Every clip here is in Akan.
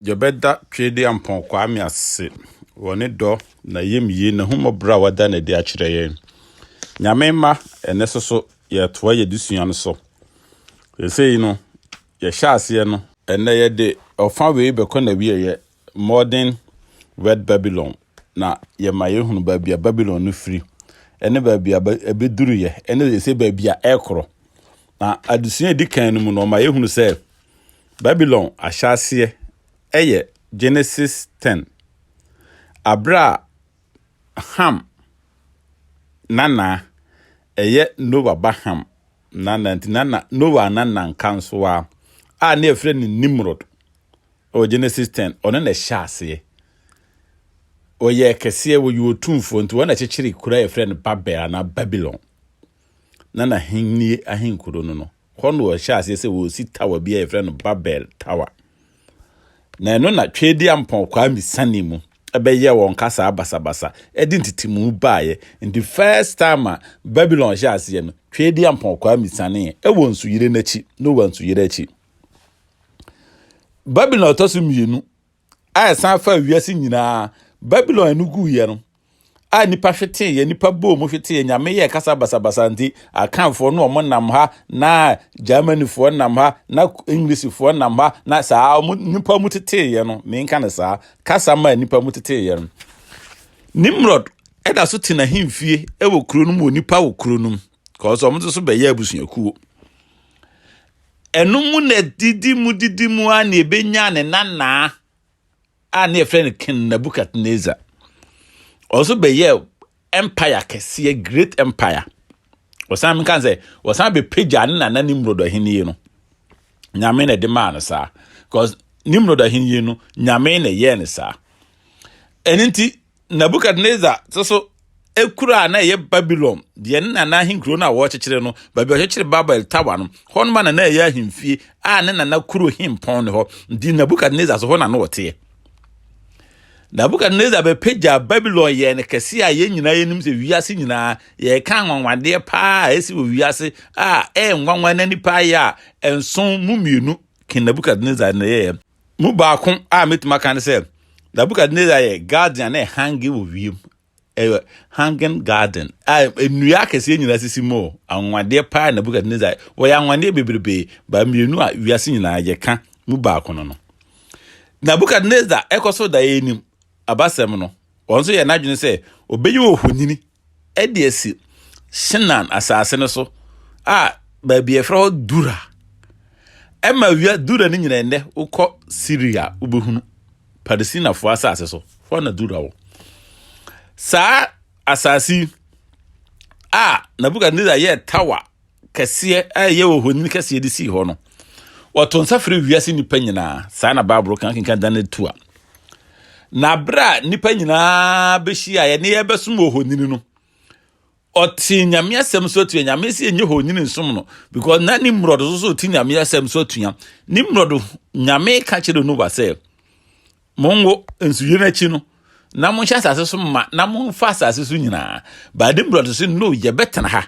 Jobeda twede ampon kwa me ase woni do na yemye na humobra wada na de akire yen nyame ma ene soso ye toa ye dusua no so sei no ye hyase no ene ye de ofa we be kona wie ye modern red Babylon na ye ma ye hunu babia Babylon no free ene babia ebeduru ye ene ye se babia ekro na adusua di kan no mu no ma ye hunu se Babylon ahyase eye Genesis 10 Abra Ham Nana eye Noah Baham Nana Noah Nana kansoa a na efre ni Nimrod o Genesis 10 ono na hyase o ye kese wo yotumfo nti wona chechiri kura efre ni Babel na Babylon nana hinni ahinkuro no hono o hyase se wo si tower bia efre no Babel tower na eno na twedi ampon kwa misani mu ebeye won kasa abasabasa edintitimu baaye in the first time Babylon hyase no twedi ampon kwa misani ewo nsu yire nachi no wansu yire achi Babylon tosu mienu a san fa wiase nyina Babylon enugu ye no a nipa hwete ye nipa bo mo hwete ye nyame ye kasa basabasa nti akanfo no omo nam ha na Germany fo nam ha na English fo nam ha na saa nipa mutete ye no me nka ne saa kasa ma nipa mutete ye no Nimrod eda so tina himfie ewo kuro no mu nipa wo kuro no cause omo so be ye abusuakuo enum na didi mu a na ebenya ne nana a na efre King Nebuchadnezzar also be ye empire kese great empire osam kan say osam be pagya ne nana Nimrod ahini no nyame na de man sa cause Nimrod ahini no nyame na ye ne sa eninti Nebuchadnezzar so ekura na ye Babylon de nana ahinkuro na wo chekere no babi o chekere Babel tower no hon ma na ye ahimfie a ne nana kuro himpon ne ho di Nebuchadnezzar so ho na no wote Nebuchadnezzar be pagya Babylon ye ne kese a ye nyina ye nim se wiase nyina ye kan wanwade pa esi wo wiase a nwanwa na nipa ya enson mu mienu King Nebuchadnezzar na ye mu baako a metima kan se Nebuchadnezzar ye guardian na hangi wo wiem hanging garden a enua kese nyina sisi mo anwade pa Nebuchadnezzar wo ya anwade bebrebe ba mienu a wiase nyina ye kan mu baako no Nebuchadnezzar ekoso da ye nim abasem no onso ye nadwene se obeyi ohonini ediesi Shinan asase no so a ba bi efra dura ema wia dura ni nyina ende ukọ Syria ubehunu Palestina fo asase so fo na dura wo sa asasi a Nebuchadnezzar ye tower kese a ye ohonini kese de si ho no otonsa fere wiase nipa nyina sa na Bible kan dan tua na bra nipa nyina behia ye ne ye besum ohonini no oti nyame asem so tua nyame se enye honini nsum no because na Nimrod so oti nyame asem so tua Nimrod nyame ka kire no wase monwo ensuye na chi no na mo hya asase so ma na mo fa asase so nyina ba Nimrod so no ye betena ha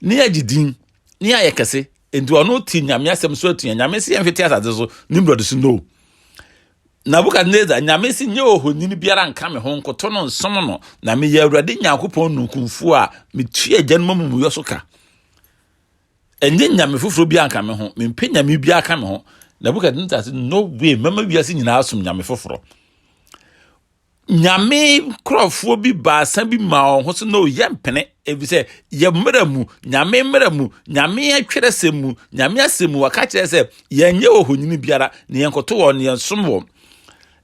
ne agidin ne ayekase enti ono oti nyame asem so tua nyame se yemfete asase so Nimrod so no Nebuchadnezzar nyame si nye ohonini biara nka me ho nkoto no nsom no na me ye awurade Nyankopɔn nukumfu a me tue agyanum mu yo so ka enye nyame foforo bia nka me ho me mpe nyame bia ka me ho Nebuchadnezzar say no way mama wiase nyina asum nyame foforo nyame krofo bi baasa bi ma ho so no ye mpene ebi say ye mmeramu nyame atwere semu nyame asemu waka kire say ye nye ohonini biara ne ye nkoto wo ne ye nsom wo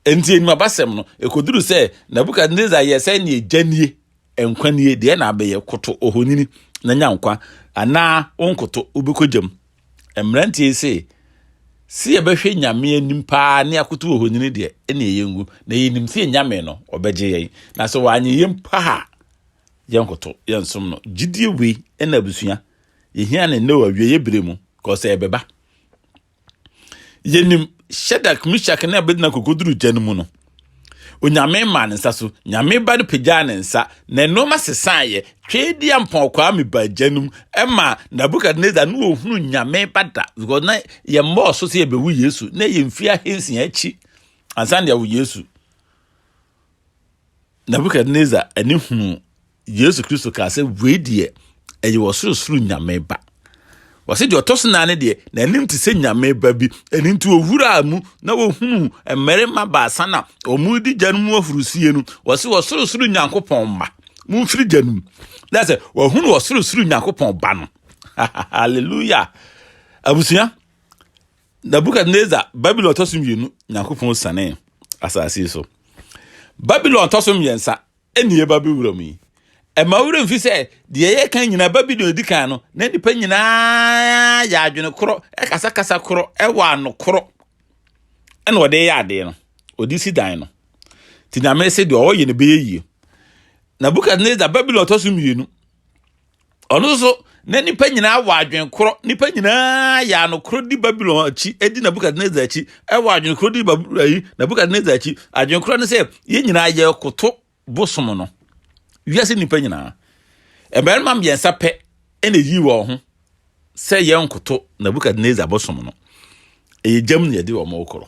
enti enu abasem no ekoduru se Nebuchadnezzar ye se ne ejanie enkwanie de na abaye koto ohonini na nyankwa ana onkoto ubekojam emrantie se si ebehwe nyame anim pa ne akoto ohonini de ene yengu na yenim se nyame no obeje yen na so wanye yempa ha yenkoto yensom no gidie we ena abusua yehia ne no awie yebremu ko se ebeba yenim Shadak Mishak na bedna kokoduru janmu no onyame ma ne nsa so nyame ba de pagya ne nsa na noma sesaye twedi ampon kwa me ba janum ema Nebuchadnezzar no ohunu nyame bada because na ye mo so se ye bewu Yesu na ye mfia hensia achi ansan dia wo Yesu Nebukadnezar ani hu Yesu Kristo ka se we die eye wo suru nyame ba wase de otoso na ne de na anim te se nyame ba bi ani nti owura mu na wo hunu mmerema ba sana omudi gyanum afurusie nu wase wo suru nyankopɔn ma mu mfiri gyanum that's it wo hunu wo suru nyankopɔn ba no hallelujah abusuya Nebukadnezar Babylon toso mienu nyankopɔn sane asase so Babylon toso miensa eniye ba bi wura mu yi ma wura mfi se de ye kan nyina Babylon di kan no na nipa nyina ya adwene koro kasa koro wa no koro ena ode ya ade no odi si dan no ti na me se de o ye ne be yie Nebukadnezar Babylon toso mienu ono so na nipa nyina wa adwen koro nipa nyina ya no koro di Babylon achi edi Nebukadnezar achi wa adwen koro di Nebukadnezar achi adwen koro ne se ye nyina ye koto bosom no wiase nipa nyina eberma mbiensa pe ene yi wo ho se ye nkoto Nebukadnezar bosom no e jam ne de wo mo koro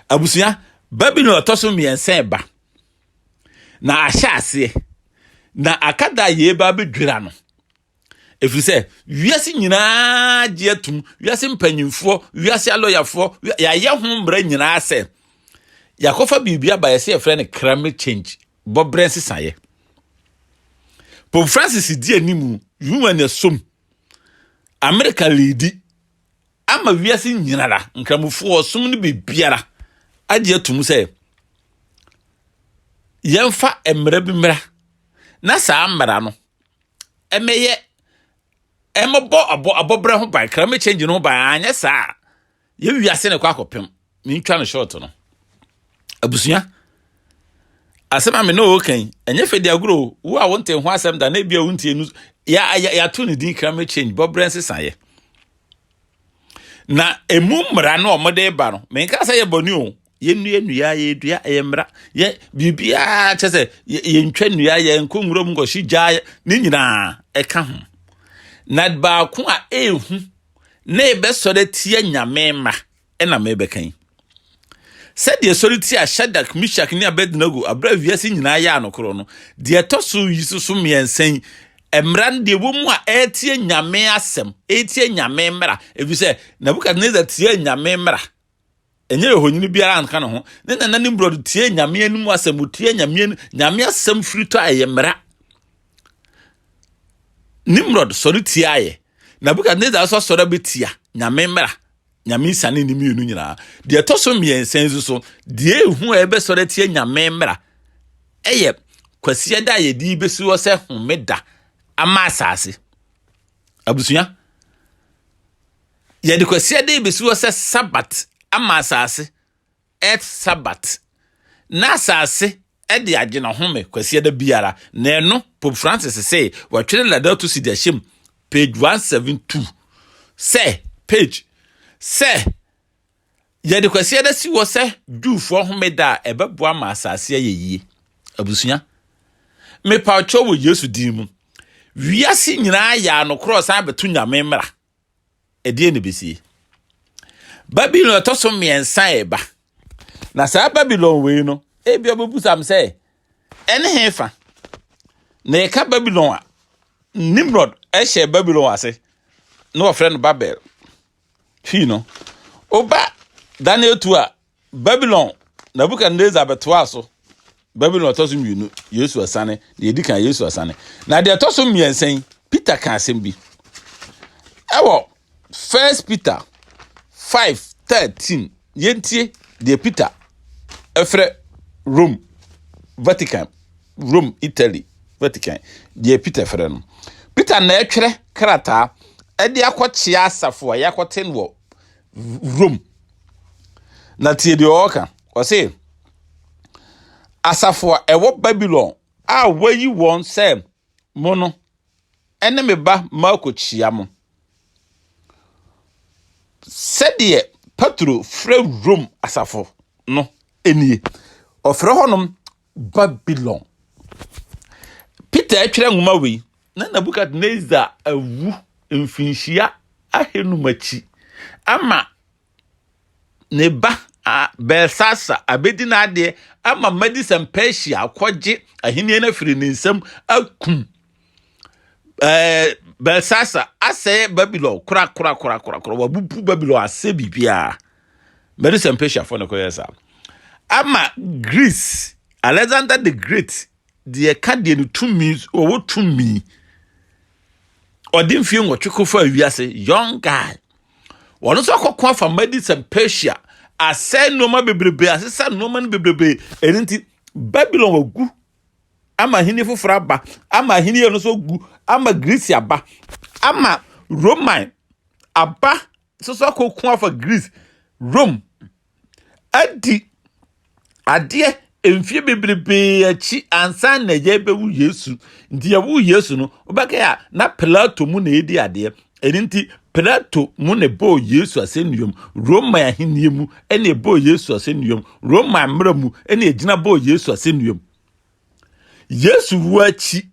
abusuya Babylon toso mbiensa ba na ahyase na akada ye ba bedwira no efiri se wiase nyina je atum wiase mpanyimfo wiase aloyafo ya ye ho mbra nyina se yakofa bibia ba yese efre ne climate change bobrensi saye Pope Francis di animu human asom America leadi ama wiase nyina la nkramufo osom ne bibiara ade atum se yemfa emra bi mra na saa mra no emeye abobre ho ba climate change no ba anya saa ye wiase ne kwa akopem mi ntwa no short no abusuya asema me no okan enye fedi aguro wo a wonte ho asem da na bia wonte enu ya to ne din climate change bobrense saye na emu mra no omode ba no me nka say ye boni o ye nua ye dua ye mra ye bibia chese ye ntwa nua ye nkonwuro mu ngoshi gya ni nyina eka ho na ba ko a ehu na ebe sore tie nyame ma na me be kan said the solity a Shadrach Meshach ni Abednego abra wiase nyina ya anokoro no de toso yisusu miensen emran de womu a etie nyame asem etie nyame mra efise Nebukadnezar tie nyame mra enye honyini biara anka no ho ne nanim brod tie nyame anum asem tie nyame asem frito aye mra Nimrod solity aye Nebukadnezar so sora betia nyame mra nyame sane ni mienu nyina de toso miensen so de ehu ebe sore tie nyame mra eye kwasia da ye di besi wo se homeda ama asase abusuya ye de kwasia da besi wo se sabat ama asase et sabat na asase e de agena home kwasia da biara na eno Pope Francis say watwere Laudato Si de shem page 172 say page se yede kwase da si wo se dufo homeda ebeboa ma asase ayeye abusuya me pa cho wo Yesu din mu wiase nyina ya no cross an betu nyame mra ede ne besi Babylon toso miensa eba na sa Babylon we no ebi obubusam se ene hefa na eka Babylon a Nimrod ehye Babylon ase no friend Babel Fino oba Daniel 2 Babylon Nebukadnezar betwa so Babylon toso mienu Yesu asane de edikan Yesu asane na de toso miensen Peter kan sembi ewo 1 Peter 5:13 yentie de Peter efre Rome Vatican Rome Italy Vatican de Peter efre no Peter na etwere krata edi akochia asafo a yakoten wo Rome na tie de oka o se asafo a ewo Babylon a wayi won se mono ene me ba makochia mo sedie Petro fra Rome asafo no enie ofre honom Babylon Peter etwere nwuma we na Nebukadnezar awu mfinhia ahenumachi ama ne ba Belsasa abedina de ama medicine Persia kwaje ahini na firi ne nsam akum Belsasa ase Babylon kura wabupu Babylon ase bibia medicine Persia for no koyesa ama Greece Alexander the Great the card no tumi owo tumi odin fie nwotweko fa wiase young guy wono so akokwa fa medicine Persia ase noma bebrebe asesa noma no bebrebe enti Babylon wagu ama hini fofora ba ama hini yo no so gu ama Greece aba ama Roman aba so akokwa fa Greece Rome adi ade emfie bebrebe achi ansa na yebewu Yesu ndi yawu Yesu no obaka ya na Plato mu na edi ade enti Plato mu ne bo Yesu asenuom Roma ya hinnie mu ene bo Yesu asenuom Roma mra mu ene ejina bo Yesu asenuom Yesu wachi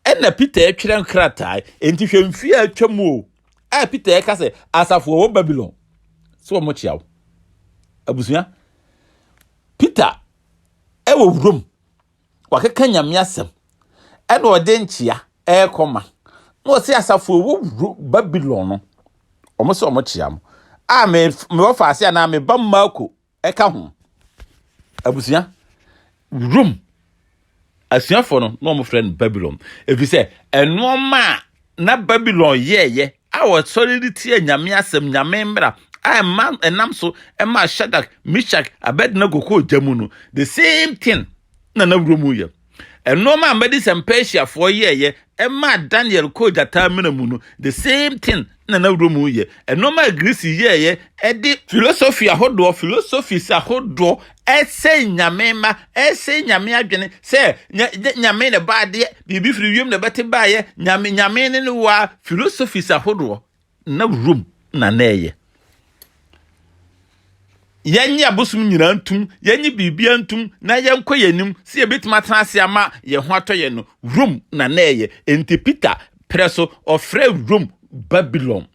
ene Peter etwere nkratai enti hwemfie atwamu o Peter ekase asafo wo Babylon so mo chiawo abusuya Peter ewo Rome wakeka nyame asem ene ode nchia ekoma no se asafo wo Babylon no omo se omo chiam me wofa ase na me bamako eka ho abusuya Rome asuafo no omo friend Babylon efise enoma na Babylon yeye awo solidity nyame asem nyame mbra man enam so ema Shadrach Meshach Abednego ko jamu no the same thing na Rome ye enoma medicine Persia for ye ema Daniel ko jata menamu no the same thing na Rome ye enoma Greece ye edi philosophy ahodo ese nyame ma ese nyame adwene se nyame ne ba de bibi firi wiem ne bete ba ye nyame ne wa philosophy ahodo na Rome na neye yenyi abosum nyina ntum yenyi bibia ntum na yenko yenim se yebetima transe ama ye ho atoye no Rome na neye enti Peter preso ofre Rome Babylon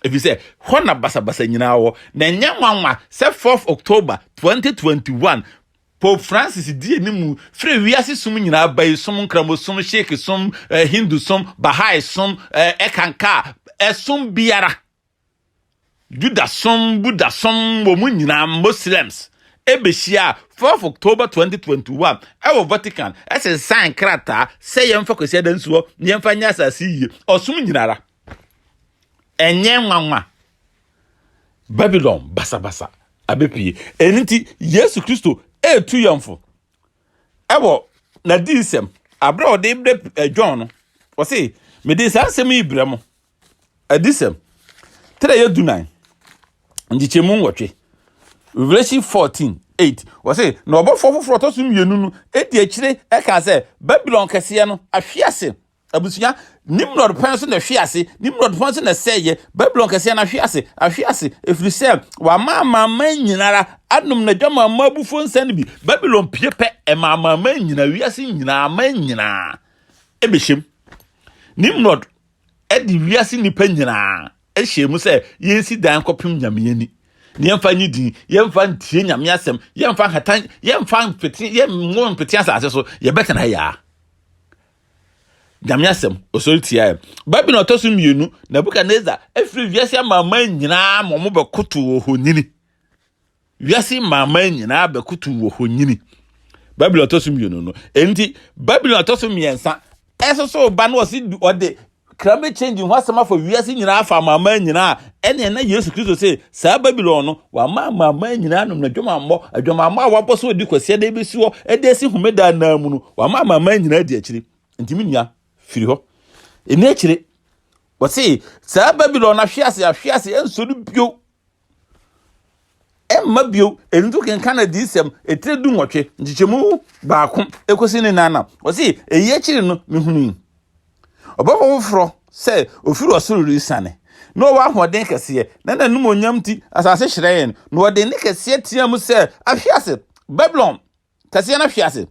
efise hona basa nyina wo na nyanwanwa se 4th October 2021 Pope Francis die nimu free wiase sum nyina bai sum nkramo sum sheikh sum Hindu sum Bahai sum ekanka esum biara Juda som Buddha som wo nyina Muslims ebehia 4th October 2021 ewo Vatican ese sign krata se yemfa kwesi adansuo yemfa nya asase yie osum nyinara enye nwanwa Babylon basa abepi eniti Yesu Kristo etu yemfo ewo na disem abra ode John no o se me dis asem ibremo adisem 3:9 Ndichemu nwotwe Revelation 14:8 wase na obofofoforo to sum yenu nu edi akire eka se Babylon kese no ahwiase abusuya Nimrod penso na hwiase Nimrod penso na seye Babylon kese na ahwiase efrise wa mama nyinara adum na dwama mabufo nsan bi Babylon piepe e mama nyina wiase nyina nyina ebehiem Nimrod edi wiase nipa nyina ehemu se yensi dan kopim nyameyani ne yemfa nyidi yemfa ntie nyame asem yemfa hatan yemfa peti yemngon peti asase so yebetena ya nyame asem osolitia Babylon to so mienu Nebukadnezar efri wiase mama nyina momo bekoto ohonyini wiase mama nyina bekoto ohonyini Babylon to so mienu no enti Babylon to so miensa eso ba no osi ode climate change in wasama for wiase nyina afa mama nyina ene na Yesu Kristo say sa Babylon no wa mama nyina no na dwomammo awabo so odi kwase da besiwo edesi humeda na mu no wa mama nyina di akire ntimi nua firi ho eni akire wo say sa Babylon na hwiase ensodu bio emma bio endu kenkan disem etredu nwotwe njichemu baako ekosi ne nana wo say eyi akire no mehunu Obafo fro say ofiri osuru isane no wa hoden kese na nanum onyam ti asase hyereyen no ode ne kese tiam say ahwiase Babylon kese na ahwiase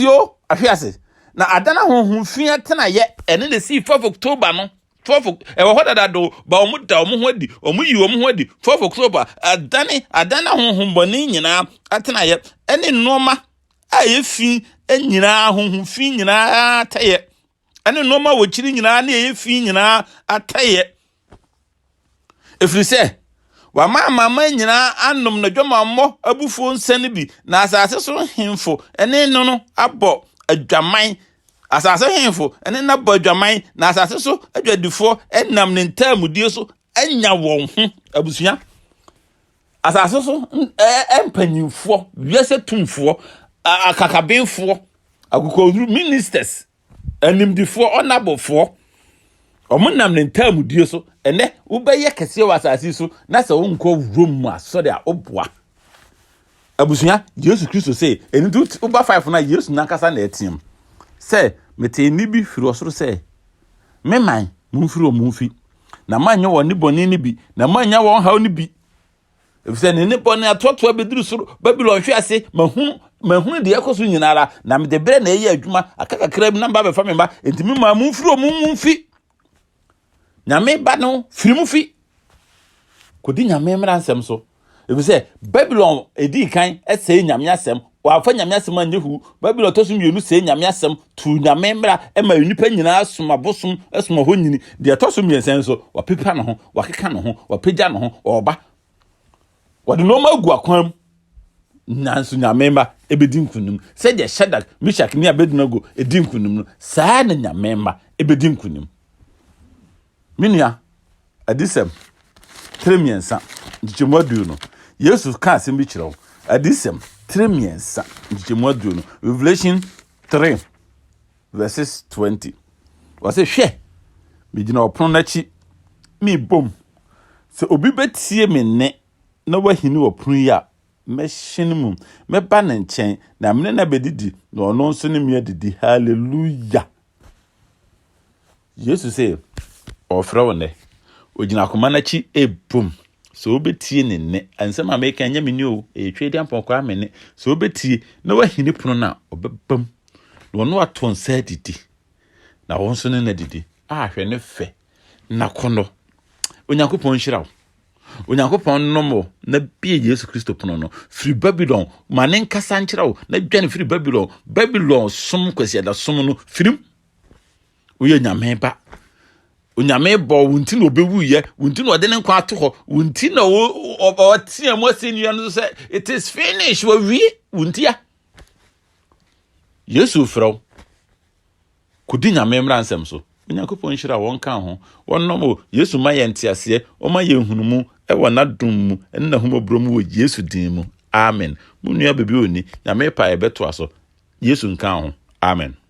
yo ahwiase na adana honhom fia tena ye ene ne si 4th October no 12 e wo hoda do ba omu da omu ho di omu yi omu ho di 12 October adana honhom boni nyina atena ye ene noma aye fi nyina honhom fi nyina ataye ene noma wo kiri nyina na ye fi nyina ataye efrise wa mama nyina anom na dwamammo abufo nsane bi na asase so hemfo ene no abo adwaman asase hemfo ene na abo adwaman na asase so adwadifo enam ne ntamudie so anya won ho abusua asase so empanyimfo wiase tumfo akakabenfo agukodru ministers animdifo onabofo omunam ne ntamudie so ene ubeye kese wa asase so na se wonko wrom asode a oboa abusua Jesus Christ say eni tu uba 5 na Jesus nankasa na etiem say mete ni bi firi osoro say meman mumfiri o mumfi na manya woni boni ni bi na manya won haw ni bi efise ne boni atoto abeduru soro Babylon hwe ase mahunu de ekoso nyinara na me de bere na eyi adwuma akakakra bi na ba be fa me ba entimi ma mumfiri o mumfi nyame ba no firimu fi kodi nyame mra nsem so efise Babylon edi kan ese nyame asem wa fa nyame asem anyehu Babylon to so mienu se nyame asem tu nyame mra ema unipa nyina asoma bosom asoma ho nyini de to so miensen so wa pepa no ho wa keka no ho wa pegya no ho oba wa de no ma gu akwam nanso nyame mba ebedi nkunum se de Shadrach Meshach ni Abednego edi nkunum no saa na nyame mba ebedi nkunum minia adisem tremiensa ndichemwadu no Jesus ka asem bi kire wo adisem tremiensa ndichemwadu no Revelation 3 verses 20 wase hwe megina opon na chi mi bom se obi betie me ne na wahini opon ya mehyin mu meba ne nchen na mene na bedidi na ono nso ne me adidi hallelujah Jesus say ofra wone ogina koma na chi ebom so obetie ne ne ansem ameka nya meni o etwedi ampokwa amene so obetie na wahini pono na obebam na ono aton sa didi na wonso ne na didi ahwe ne fe na kono onyankopon hyirawo onyankopon nomo na bie Jesus Kristo pono no free Babylon mane nkasa nkyirawo na dwane free Babylon som kwasi da som no firim oye nyame ba onyame bo wunti no bewuye wunti no de ne nkwa ato ho wunti na o tie mo senior no say it is finished we wunti ya Yesu fro kudi nyame mra nsem so onyankopon hyira won kan ho wonnom Yesu ma ye ntiase o ma ye hunumu e wona dum mu enna humobrom wo Yesu din mu amen munua bebi oni nyame pa e beto aso Yesu nkan ho amen.